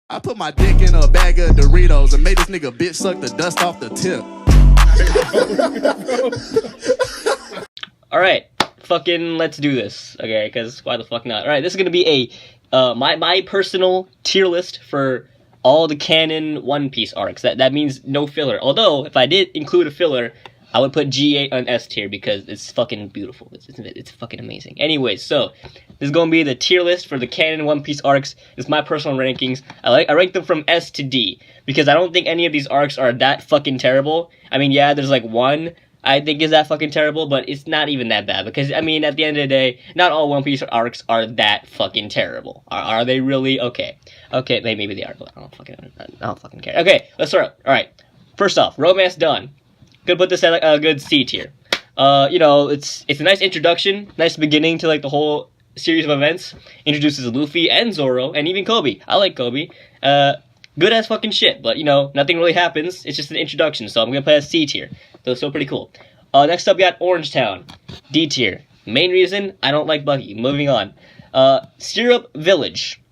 I put my dick in a bag of Doritos and made this nigga bitch suck the dust off the tip. Alright, fucking let's do this, okay, because why the fuck not? Alright, this is gonna be a, my personal tier list for all the canon One Piece arcs. That means no filler. Although, if I did include a filler, I would put G8 on S tier because it's fucking beautiful. It's fucking amazing. Anyways, so this is gonna be the tier list for the canon One Piece arcs. It's my personal rankings. I rank them from S to D because I don't think any of these arcs are that fucking terrible. I mean, yeah, there's like one I think is that fucking terrible, but it's not even that bad because, I mean, at the end of the day, not all One Piece arcs are that fucking terrible. Are they really? Okay. Okay, maybe they are, but I don't fucking care. Okay, let's start. Alright, first off, Romance Dawn. Gonna put this at a good C tier. You know, it's a nice introduction, nice beginning to like the whole series of events. Introduces Luffy and Zoro and even Kobe. I like Kobe. Good as fucking shit, but you know, nothing really happens. It's just an introduction, so I'm gonna put it at C tier. So it's still pretty cool. Next up, we got Orange Town, D tier. Main reason, I don't like Buggy. Moving on. Syrup Village.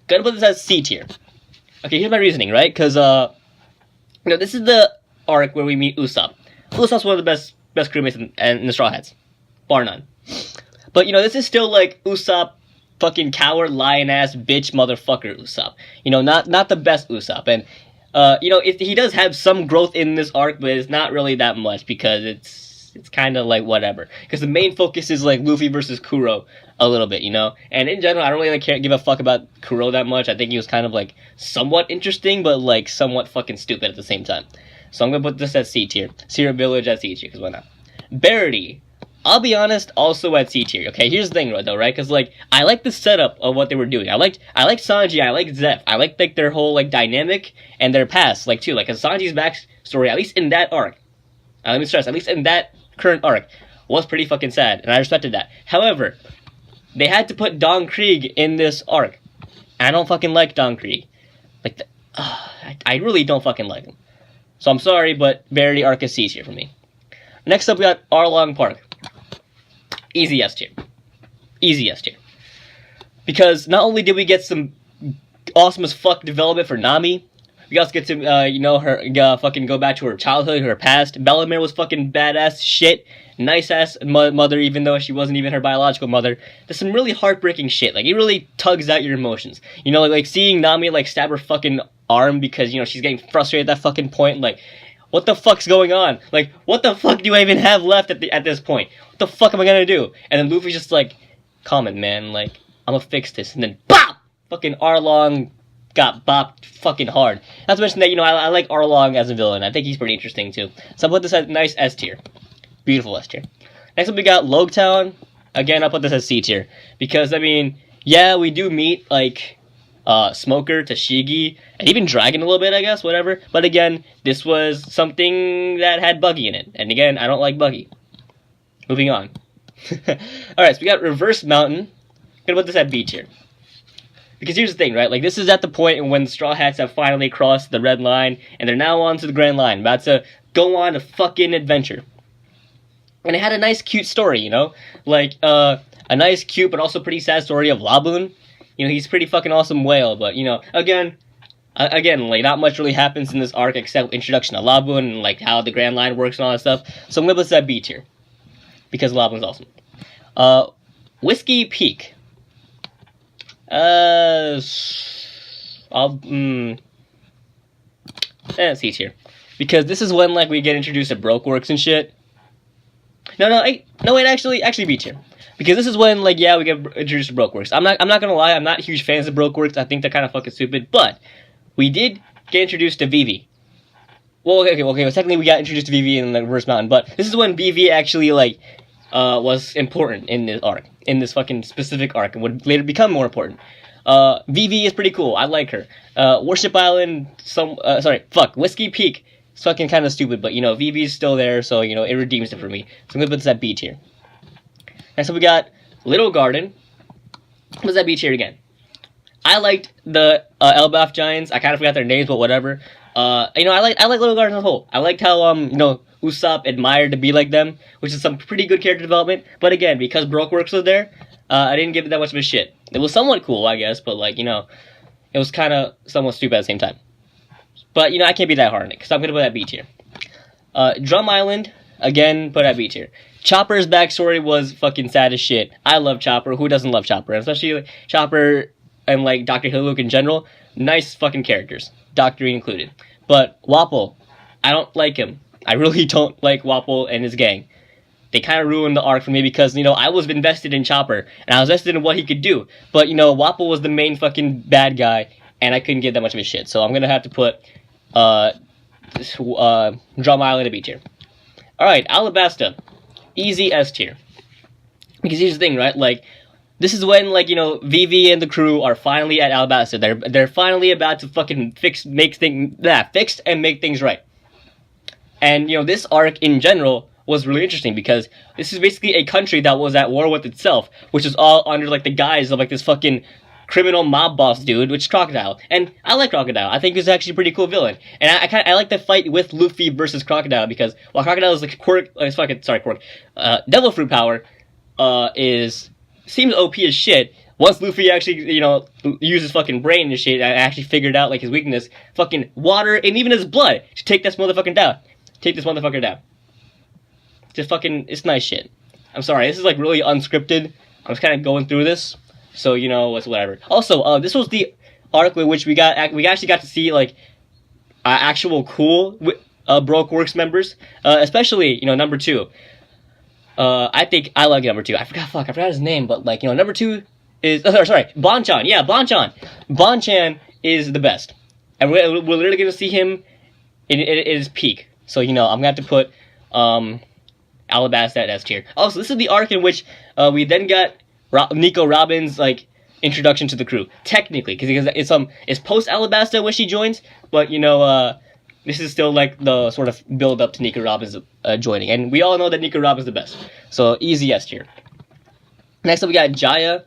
Gonna put this as C tier. Okay, here's my reasoning, right? Because you know, this is the arc where we meet Usopp. Usopp's one of the best crewmates in the Straw Hats, bar none. But you know, this is still like Usopp, fucking coward, lion ass, bitch, motherfucker Usopp. You know, not the best Usopp. And you know, he does have some growth in this arc, but it's not really that much because it's kind of like whatever. Because the main focus is like Luffy versus Kuro a little bit, you know. And in general, I don't really give a fuck about Kuro that much. I think he was kind of like somewhat interesting, but like somewhat fucking stupid at the same time. So I'm gonna put this at C tier. Syrup Village at C tier, because why not? Verity. I'll be honest, also at C tier. Okay, here's the thing though, right? Because like I like the setup of what they were doing. I liked Sanji. I liked Zeph. I liked like their whole like dynamic and their past, like too. Like Sanji's backstory, at least in that arc. Let me stress, at least in that current arc, was pretty fucking sad, and I respected that. However, they had to put Don Krieg in this arc. And I don't fucking like Don Krieg. Like, I really don't fucking like him. So I'm sorry, but Verity arc is C tier for me. Next up, we got Arlong Park. Easy S tier. Easy S tier. Because not only did we get some awesome as fuck development for Nami, we also get to, you know, her fucking go back to her childhood, her past. Bellamere was fucking badass shit. Nice ass mother, even though she wasn't even her biological mother. There's some really heartbreaking shit. Like, it really tugs out your emotions. You know, like seeing Nami, like, stab her fucking arm because, you know, she's getting frustrated at that fucking point. Like, what the fuck's going on? Like, what the fuck do I even have left at this point? What the fuck am I gonna do? And then Luffy's just like, calm it, man. Like, I'm gonna fix this. And then, BOP! Fucking Arlong got bopped fucking hard. Not to mention that, you know, I like Arlong as a villain. I think he's pretty interesting, too. So I'll put this at nice S tier. Beautiful S tier. Next up, we got Logtown. Again, I'll put this as C tier. Because, I mean, yeah, we do meet, like, Smoker, Tashigi, and even Dragon a little bit, I guess, whatever. But again, this was something that had Buggy in it. And again, I don't like Buggy. Moving on. Alright, so we got Reverse Mountain. I'm gonna put this at B tier. Because here's the thing, right? Like, this is at the point when the Straw Hats have finally crossed the red line, and they're now on to the Grand Line, about to go on a fucking adventure. And it had a nice, cute story, you know? Like, a nice, cute, but also pretty sad story of Laboon. You know, he's a pretty fucking awesome whale, but, you know, again, like, not much really happens in this arc except introduction to Laboon and, like, how the Grand Line works and all that stuff. So I'm gonna put this at B tier. Because Laboon's awesome. Whiskey Peak. C tier. Because this is when, like, we get introduced to Brokeworks and shit. Wait, actually B tier. Because this is when, like, yeah, we get introduced to Brokeworks. I'm not gonna lie, I'm not huge fans of Brokeworks. I think they're kind of fucking stupid. But we did get introduced to Vivi. Well, okay. Well, technically we got introduced to Vivi in the Reverse Mountain, but this is when Vivi actually, like, was important in this arc, in this fucking specific arc, and would later become more important. Vivi is pretty cool. I like her. Worship Island, Whiskey Peak. It's fucking kind of stupid, but, you know, Vivi's still there, so, you know, it redeems it for me. So I'm gonna put this at B tier. Next up, we got Little Garden. What's that B tier again? I liked the Elbaf Giants. I kind of forgot their names, but whatever. You know, I like Little Garden as a whole. I liked how, you know, Usopp admired to be like them, which is some pretty good character development. But again, because Brokeworks was there, I didn't give it that much of a shit. It was somewhat cool, I guess, but, like, you know, it was kind of somewhat stupid at the same time. But, you know, I can't be that hard on it, because I'm going to put that B tier. Drum Island, again, put that B tier. Chopper's backstory was fucking sad as shit. I love Chopper. Who doesn't love Chopper? Especially like, Chopper and, like, Dr. Hillock in general. Nice fucking characters. Doctor included. But Wapol, I don't like him. I really don't like Wapol and his gang. They kind of ruined the arc for me because, you know, I was invested in Chopper. And I was invested in what he could do. But, you know, Wapol was the main fucking bad guy. And I couldn't give that much of a shit. So I'm going to have to put Drum Island a B tier. Alright, Alabasta. Easy S tier. Because here's the thing, right? Like, this is when, like, you know, Vivi and the crew are finally at Alabasta. They're finally about to fucking fix and make things right. And, you know, this arc in general was really interesting because this is basically a country that was at war with itself, which is all under, like, the guise of, like, this fucking criminal mob boss dude, which is Crocodile. And I like Crocodile. I think he's actually a pretty cool villain. And I like the fight with Luffy versus Crocodile because while Crocodile is like Devil Fruit power seems OP as shit. Once Luffy actually, you know, uses fucking brain and shit, I actually figured out like his weakness, fucking water and even his blood to take this motherfucker down. Just fucking, it's nice shit. I'm sorry, this is like really unscripted. I'm just kind of going through this. So, you know, it's whatever. Also, this was the arc in which we actually got to see, like, actual cool Broke Works members. Especially, you know, number 2. I think I like number 2. I forgot his name, but, like, you know, number 2 is, Bonchan. Yeah, Bonchan. Bonchan is the best. And we're literally going to see him in his peak. So, you know, I'm going to have to put, Alabasta at S tier. Also, this is the arc in which, we then got Nico Robin's like introduction to the crew, technically, because it's post Alabasta when she joins, but you know, this is still like the sort of build up to Nico Robin's joining, and we all know that Nico Robin's the best, so easy S tier. Next up, we got Jaya.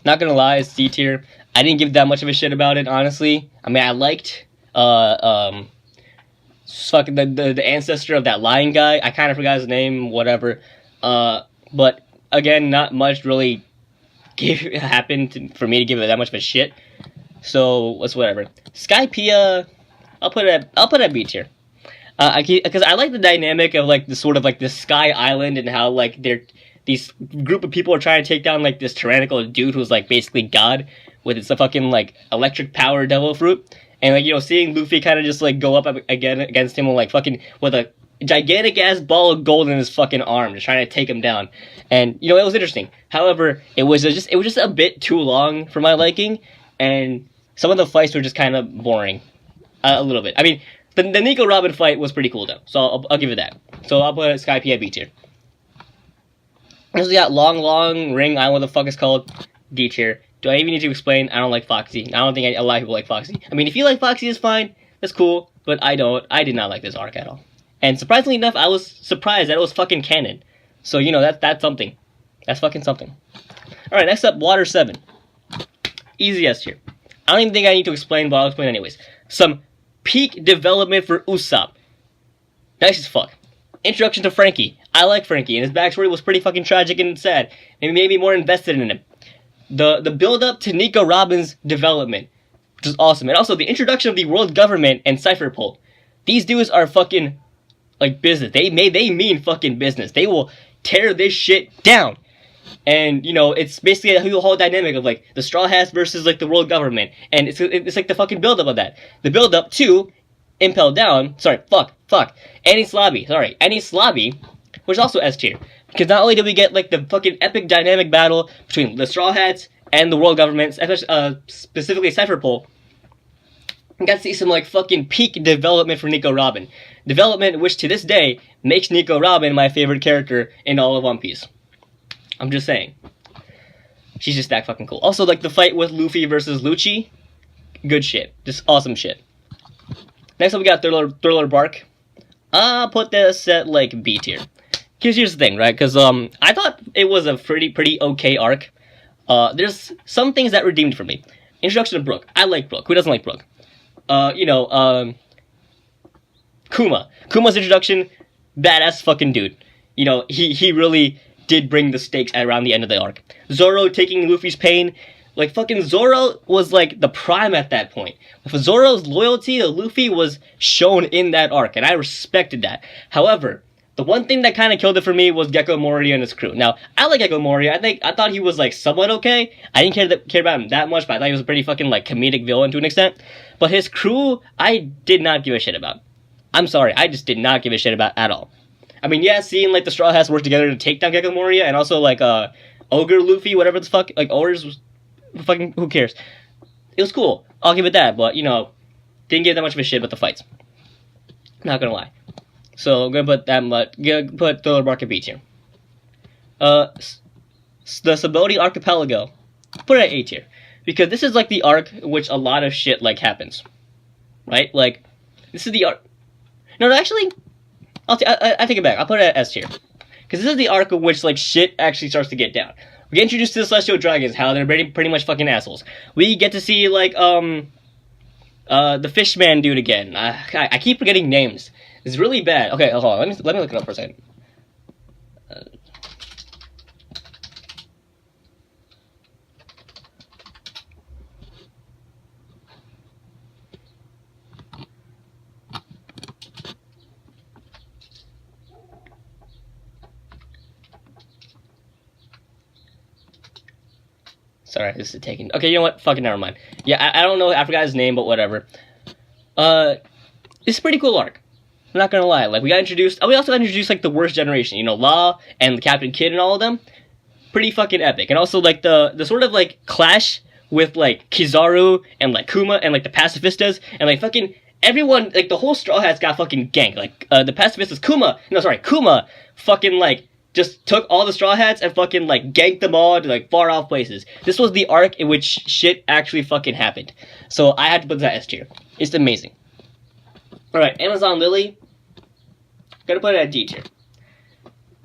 Not gonna lie, it's C tier. I didn't give that much of a shit about it, honestly. I mean, I liked fucking the ancestor of that lion guy. I kind of forgot his name, whatever. But again, not much really happened for me to give it that much of a shit. So it's whatever. Skypiea, I'll put it at B tier. Because I like the dynamic of like the sort of like the Sky Island and how like these group of people are trying to take down like this tyrannical dude who's like basically God with his fucking like electric power devil fruit. And like, you know, seeing Luffy kind of just like go up again against him with like fucking with a gigantic ass ball of gold in his fucking arm, just trying to take him down. And you know, it was interesting. However, it was just a bit too long for my liking, and some of the fights were just kind of boring, a little bit. I mean, the Nico Robin fight was pretty cool though, so I'll give it that. So I'll put Skypiea at B tier. Next we got Long Ring. I don't know what the fuck it's called. D tier. Do I even need to explain? I don't like Foxy. I don't think a lot of people like Foxy. I mean, if you like Foxy, it's fine. That's cool. But I don't. I did not like this arc at all. And surprisingly enough, I was surprised that it was fucking canon. So, you know, that's something. That's fucking something. Alright, next up, Water 7. Easy S tier. I don't even think I need to explain, but I'll explain anyways. Some peak development for Usopp. Nice as fuck. Introduction to Frankie. I like Frankie, and his backstory was pretty fucking tragic and sad. And it made me more invested in him. The build-up to Nico Robin's development, which is awesome. And also, the introduction of the world government and Cypher Pole. These dudes are fucking, like, business. They mean fucking business. They will tear this shit down. And, you know, it's basically a whole dynamic of, like, the Straw Hats versus, like, the world government. And it's like, the fucking build-up of that. The build-up to Impel Down, Annie Slobby, which is also S tier. Because not only did we get, like, the fucking epic dynamic battle between the Straw Hats and the world government, specifically Cypher Pole, we got to see some, like, fucking peak development for Nico Robin. Development which, to this day, makes Nico Robin my favorite character in all of One Piece. I'm just saying. She's just that fucking cool. Also, like, the fight with Luffy versus Lucci, good shit. Just awesome shit. Next up, we got Thriller Bark. I'll put this at, like, B tier. Because here's the thing, right? Because I thought it was a pretty okay arc. There's some things that redeemed for me. Introduction to Brook. I like Brook. Who doesn't like Brook? Kuma. Kuma's introduction, badass fucking dude. You know, he really did bring the stakes around the end of the arc. Zoro taking Luffy's pain Like, fucking Zoro was, like, the prime at that point. For Zoro's loyalty to Luffy was shown in that arc, and I respected that. However, the one thing that kind of killed it for me was Gekko Moria and his crew. Now, I like Gekko Moria. I thought he was, like, somewhat okay. I didn't care about him that much, but I thought he was a pretty fucking, like, comedic villain to an extent. But his crew, I did not give a shit about. I'm sorry, I just did not give a shit about at all. I mean, yeah, seeing, like, the Straw Hats work together to take down Gekko Moria, and also, like, Ogre Luffy, whatever the fuck, like, Ogres was... Fucking, who cares? It was cool. I'll give it that, but, you know, didn't give that much of a shit about the fights. Not gonna lie. So, I'm gonna put that much, gonna put Thriller Bark at B tier. The Sabaody Archipelago, put it at A tier. Because this is, like, the arc in which a lot of shit, like, happens. Right? Like, this is the arc... No, actually, I take it back. I'll put it at S tier. Because this is the arc in which, like, shit actually starts to get down. We get introduced to the Celestial Dragons, how they're pretty much fucking assholes. We get to see, like, the Fishman dude again. I keep forgetting names. It's really bad. Okay, hold on. Let me look it up for a second. Sorry, this is taking... Okay, you know what? Fucking never mind. Yeah, I don't know. I forgot his name, but whatever. It's a pretty cool arc. I'm not gonna lie. Like, we also got introduced, like, the worst generation. You know, Law and Captain Kidd and all of them. Pretty fucking epic. And also, like, the sort of, like, clash with, like, Kizaru and, like, Kuma and, like, the Pacifistas. And, like, fucking... Everyone, like, the whole Straw Hats got fucking ganked. Like, the Pacifistas, Kuma fucking, like... just took all the Straw Hats and fucking, like, ganked them all to, like, far off places. This was the arc in which shit actually fucking happened. So I had to put that S tier. It's amazing. Alright, Amazon Lily. Gotta put it at D tier.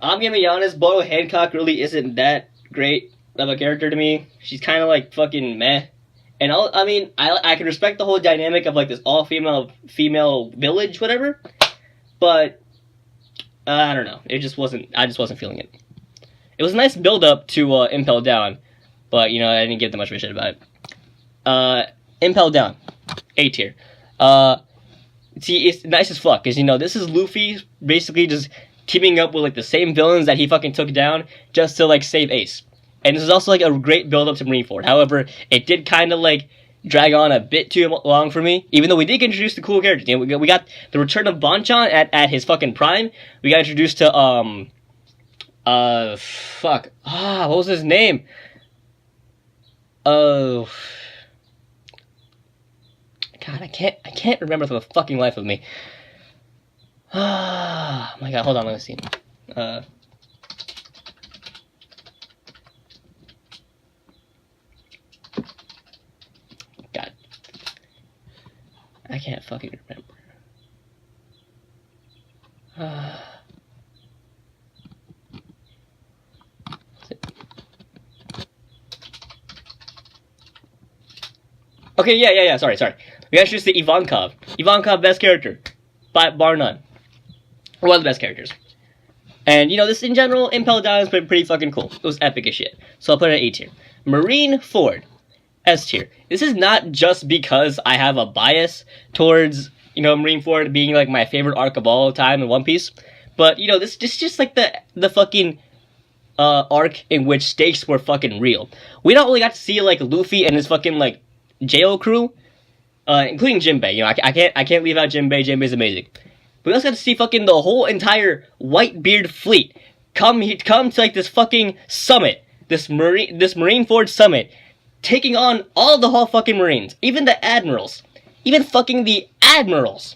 I'm gonna be honest, Bodo Hancock really isn't that great of a character to me. She's kind of, like, fucking meh. And I can respect the whole dynamic of, like, this all-female village, whatever. But... I don't know. I just wasn't feeling it. It was a nice build-up to Impel Down, but, you know, I didn't give that much of a shit about it. Impel Down, A tier. See, it's nice as fuck, because, you know, this is Luffy basically just teaming up with, like, the same villains that he fucking took down just to, like, save Ace. And this is also, like, a great build-up to Marineford. However, it did kind of, like, drag on a bit too long for me, even though we did get introduced to cool characters. You know, we got the return of Bonchan at his fucking prime. We got introduced to what was his name? Oh, God, I can't remember for the fucking life of me. Oh my God, hold on, let me see. I can't fucking remember. Okay, yeah, sorry. We got introduced to Ivankov. Ivankov, best character. Bar none. One of the best characters. And, you know, this in general, Impel Down has been pretty fucking cool. It was epic as shit. So I'll put it at A tier. Marineford. S tier. This is not just because I have a bias towards, you know, Marineford being, like, my favorite arc of all time in One Piece. But, you know, this is just like the fucking arc in which stakes were fucking real. We don't really got to see, like, Luffy and his fucking, like, jail crew, including Jinbei. You know, I can't leave out Jinbei. Jinbei's amazing. But we also got to see fucking the whole entire Whitebeard fleet come to, like, this fucking summit, this Marineford summit, taking on all the whole fucking Marines, even the admirals, even fucking the admirals,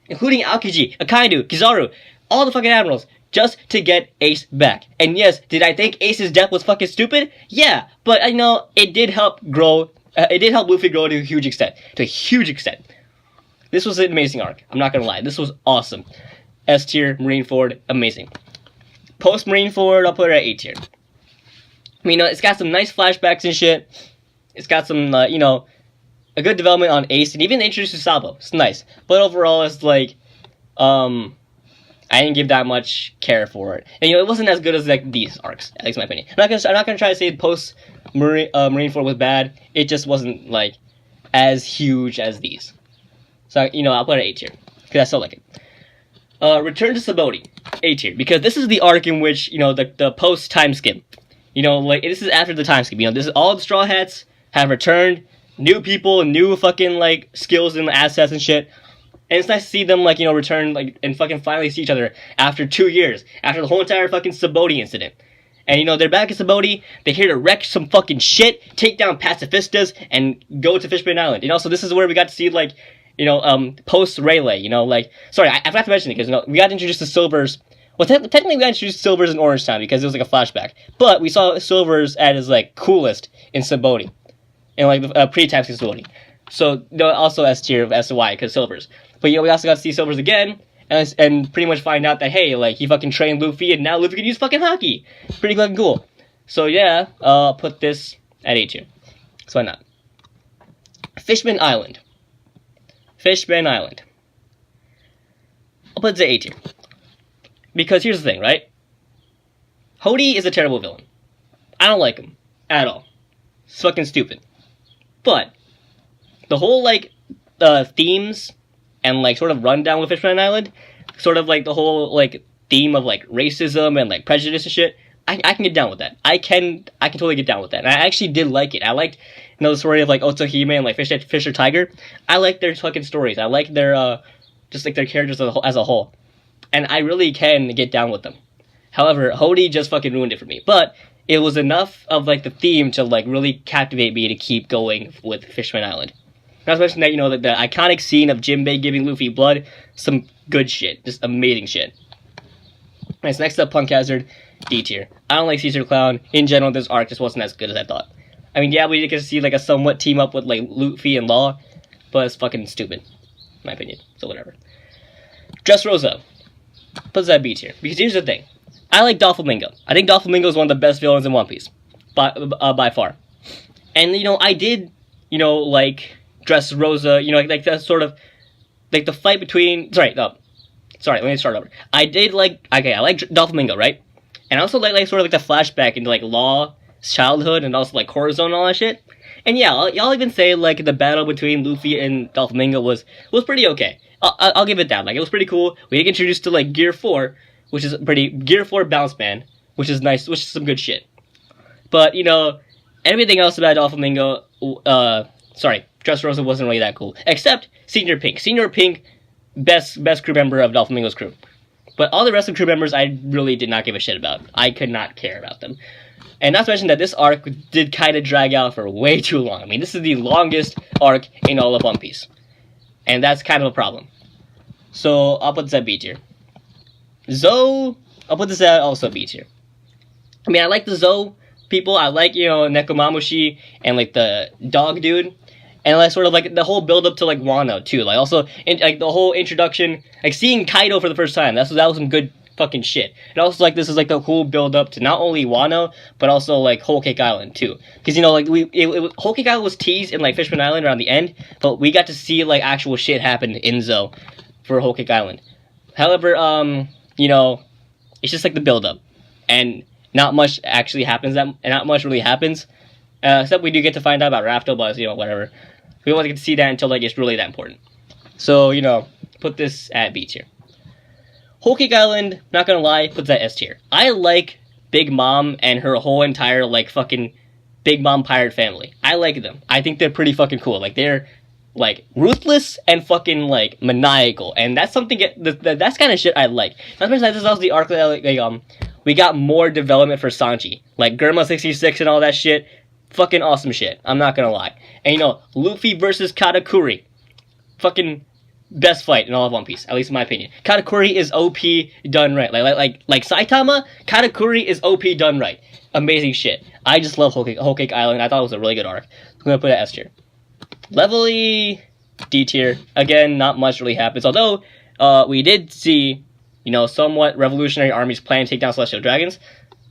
including Aokiji, Akainu, Kizaru, all the fucking admirals, just to get Ace back. And yes, did I think Ace's death was fucking stupid? Yeah, but I know it did help grow. It did help Luffy grow to a huge extent. This was an amazing arc. I'm not gonna lie. This was awesome. S tier, Marineford, amazing. Post Marineford, I'll put it at A tier. I mean, it's got some nice flashbacks and shit. It's got some, you know, a good development on Ace, and even introduced to Sabo. It's nice. But overall, it's like, I didn't give that much care for it, and it wasn't as good as like these arcs, at least in my opinion. I'm not gonna try to say post Marineford was bad. It just wasn't like as huge as these. So I'll put it 8 tier because I still like it. Return to Sabaody, 8 tier, because this is the arc in which the post time skip. Like this is after the time skip. This is all the Straw Hats have returned, new people, new fucking like skills and assets and shit. And it's nice to see them return and fucking finally see each other after 2 years, after the whole entire fucking Sabaody incident. And they're back at Sabaody, they're here to wreck some fucking shit, take down pacifistas, and go to Fishman Island. So this is where we got to see post Rayleigh. Sorry, I forgot to mention it because we got introduced to Silvers. Well, technically we got introduced to Silvers in Orangetown because it was like a flashback. But we saw Silvers at his coolest in Sabaody, in pre-time Sabaody. So also S tier as to why, because Silvers. But we also got to see Silvers again, and pretty much find out that hey, he fucking trained Luffy, and now Luffy can use fucking hockey. Pretty fucking cool. So yeah, I'll put this at 8 tier. So why not? Fishman Island. Fishman Island. I'll put it at 8 tier. Because here's the thing, right? Hody is a terrible villain. I don't like him at all. It's fucking stupid. But the whole themes and sort of rundown with Fishman Island, sort of the whole theme of racism and prejudice and shit, I can get down with that. I can totally get down with that. And I actually did like it. I liked the story of Otsuhime and Fisher Tiger. I like their fucking stories. I like their just their characters as a whole. And I really can get down with them. However, Hody just fucking ruined it for me. But it was enough of the theme to really captivate me to keep going with Fishman Island. Not to mention that, the iconic scene of Jinbei giving Luffy blood, some good shit. Just amazing shit. Nice, next up, Punk Hazard, D tier. I don't like Caesar Clown. In general, this arc just wasn't as good as I thought. I mean, yeah, we did get to see a somewhat team up with Luffy and Law, but it's fucking stupid, in my opinion. So whatever. Dressrosa. Puts that B tier. Because here's the thing. I like Doflamingo. I think Doflamingo is one of the best villains in One Piece. By far. And, I did, like Dressrosa, that sort of, the fight between, sorry, let me start over. I like Doflamingo, right? And I also like sort of the flashback into Law's childhood and also Corazon and all that shit. And yeah, y'all even say the battle between Luffy and Doflamingo was pretty okay. I'll give it that. It was pretty cool. We get introduced to Gear 4, which is Gear 4 Bounce Band, which is nice, which is some good shit. But everything else about Doflamingo, Dressrosa wasn't really that cool, except Senior Pink. Senior Pink, best crew member of Doflamingo's crew. But all the rest of the crew members, I really did not give a shit about. I could not care about them. And not to mention that this arc did kind of drag out for way too long. I mean, this is the longest arc in all of One Piece. And that's kind of a problem. So, I'll put this at B tier. Zoe, I'll put this at also B tier. I mean, I like the Zoe people. I like, Nekomamushi and, the dog dude. And, sort of, the whole build-up to, Wano, too. Also, the whole introduction, seeing Kaido for the first time. That was some good fucking shit. And also, this is, the whole build-up to not only Wano, but also, Whole Cake Island, too. Because, Whole Cake Island was teased in, Fishman Island around the end, but we got to see, actual shit happen in Zoe for Whole Cake Island. However, it's just, the build-up. And not much actually happens, and not much really happens. Except we do get to find out about Rafto, but, whatever. We won't get to see that until, it's really that important. So, put this at B tier. Whole Cake Island, not gonna lie, puts that S tier. I like Big Mom and her whole entire, fucking Big Mom pirate family. I like them. I think they're pretty fucking cool. They're, ruthless and fucking, maniacal. And that's something, that's kind of shit I like. Not to mention, this is also the arc that, we got more development for Sanji. Germa 66 and all that shit. Fucking awesome shit. I'm not gonna lie. And Luffy versus Katakuri. Fucking best fight in all of One Piece, at least in my opinion. Katakuri is OP done right. Like Saitama, Katakuri is OP done right. Amazing shit. I just love Whole Cake Island. I thought it was a really good arc. I'm gonna put it S tier. Levelly D tier. Again, not much really happens. Although, we did see, somewhat revolutionary armies plan to take down Celestial Dragons.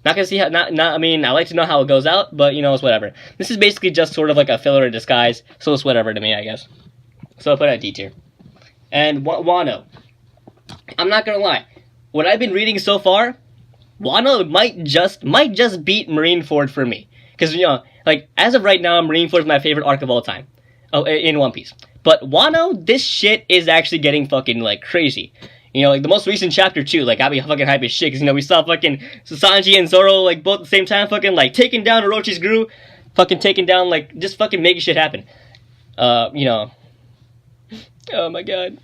Not gonna see how, I mean, I like to know how it goes out, but, it's whatever. This is basically just sort of a filler in disguise, so it's whatever to me, I guess. So I'll put it at D tier. And Wano. I'm not gonna lie. what I've been reading so far, Wano might just beat Marineford for me. Because, you know, like, as of right now, Marineford is my favorite arc of all time. Oh, in One Piece. But Wano, this shit is actually getting fucking, like, crazy. You know, like, the most recent chapter, too, like, got me fucking hype as shit. Because, you know, we saw fucking Sanji and Zoro, like, both at the same time, fucking, like, taking down Orochi's crew. Fucking taking down, like, just fucking making shit happen. You know. Oh, my God.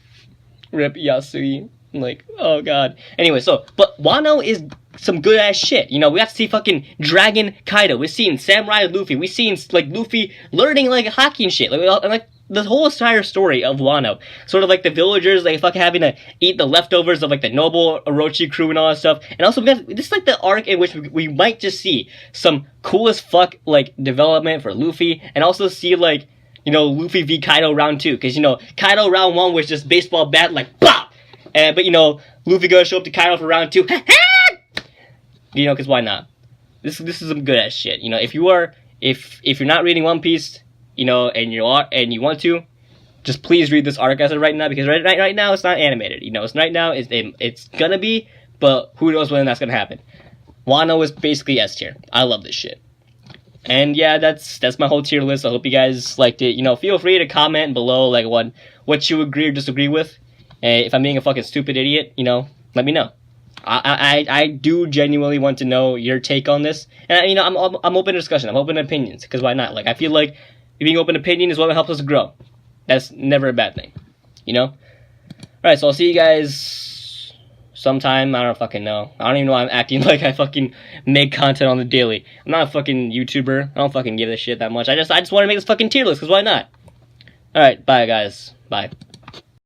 Rip Yasui. Like, oh, God. Anyway, so, but Wano is some good ass shit. You know, we got to see fucking Dragon Kaido. We've seen Samurai Luffy. We've seen, like, Luffy learning, like, hockey and shit. Like, the whole entire story of Wano. Sort of like the villagers, like, fucking having to eat the leftovers of, like, the noble Orochi crew and all that stuff. And also, we got, this is, like, the arc in which we might just see some cool as fuck, like, development for Luffy. And also see, like, you know, Luffy v Kaido round 2. Because, you know, Kaido round 1 was just baseball bat, like, BAH! But, you know, Luffy gonna show up to Kaido for round 2. You know, because why not? This is some good ass shit. You know, if you're not reading One Piece, you know, and you want to, just please read this arc as of right now, because right now it's not animated. You know, right now it's gonna be, but who knows when that's gonna happen. Wano is basically S tier. I love this shit. And yeah, that's my whole tier list. I hope you guys liked it. You know, feel free to comment below, like, what you agree or disagree with. If I'm being a fucking stupid idiot, you know, let me know. I do genuinely want to know your take on this, and you know, I'm open to discussion. I'm open to opinions, because why not? Like, I feel like being open to opinion is what helps us grow. That's never a bad thing, you know. All right, so I'll see you guys sometime. I don't fucking know. I don't even know why I'm acting like I fucking make content on the daily. I'm not a fucking YouTuber. I don't fucking give a shit that much. I just want to make this fucking tier list, because why not? All right, bye guys. Bye.